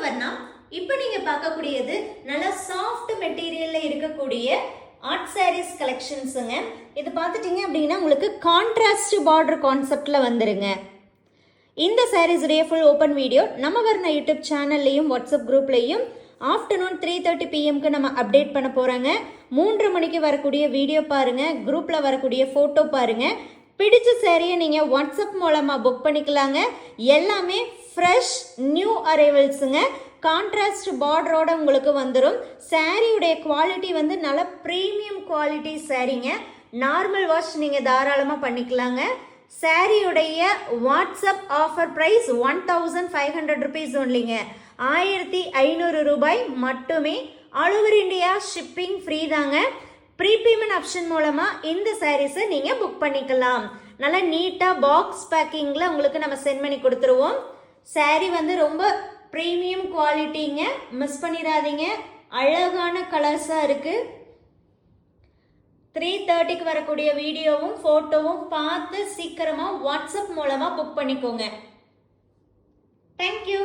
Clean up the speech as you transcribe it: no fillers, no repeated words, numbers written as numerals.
வர்ணா. இப்போ நீங்க பார்க்கக்கூடியது நல்ல சாஃப்ட் மெட்டீரியல்ல இருக்கக்கூடிய ஆர்ட் சாரீஸ் கலெக்ஷன்ஸுங்க. இது பார்த்துட்டீங்க அப்படின்னா உங்களுக்கு கான்ட்ராஸ்ட் பார்டர் கான்செப்ட்ல வந்துருங்க. இந்த சாரீஸுடைய ஃபுல் ஓப்பன் வீடியோ நம்ம வர்ணா யூடியூப் சேனல்லையும் வாட்ஸ்அப் குரூப்லையும் ஆஃப்டர்நூன் 3:30 PM நம்ம அப்டேட் பண்ண போகிறாங்க. 3 மணிக்கு வரக்கூடிய வீடியோ பாருங்கள், குரூப்பில் வரக்கூடிய ஃபோட்டோ பாருங்கள். பிடிச்ச சாரியை நீங்கள் வாட்ஸ்அப் மூலமாக புக் பண்ணிக்கலாங்க. எல்லாமே ஃப்ரெஷ் நியூ அரைவல்ஸுங்க. கான்ட்ராஸ்ட் பார்டரோட உங்களுக்கு வந்துடும். சாரியுடைய குவாலிட்டி வந்து நல்ல ப்ரீமியம் குவாலிட்டி சாரீங்க. நார்மல் வாஷ் நீங்கள் தாராளமாக பண்ணிக்கலாங்க. சாரியுடைய வாட்ஸ்அப் ஆஃபர் ப்ரைஸ் 1500 rupees ஒன்லிங்க. 1500 ரூபாய் மட்டுமே. All over India shipping free தாங்க. ப்ரீபேமெண்ட் ஆப்ஷன் மூலமாக இந்த சாரீஸை நீங்கள் புக் பண்ணிக்கலாம். நல்லா நீட்டாக பாக்ஸ் பேக்கிங்கில் உங்களுக்கு நம்ம சென்ட் பண்ணி கொடுத்துருவோம். சாரீ வந்து ரொம்ப ப்ரீமியம் குவாலிட்டிங்க, மிஸ் பண்ணிடாதீங்க. அழகான கலர்ஸாக இருக்குது. 3:30க்கு வரக்கூடிய வீடியோவும் ஃபோட்டோவும் பார்த்து சீக்கிரமாக வாட்ஸ்அப் மூலமாக புக் பண்ணிக்கோங்க. தேங்க்யூ.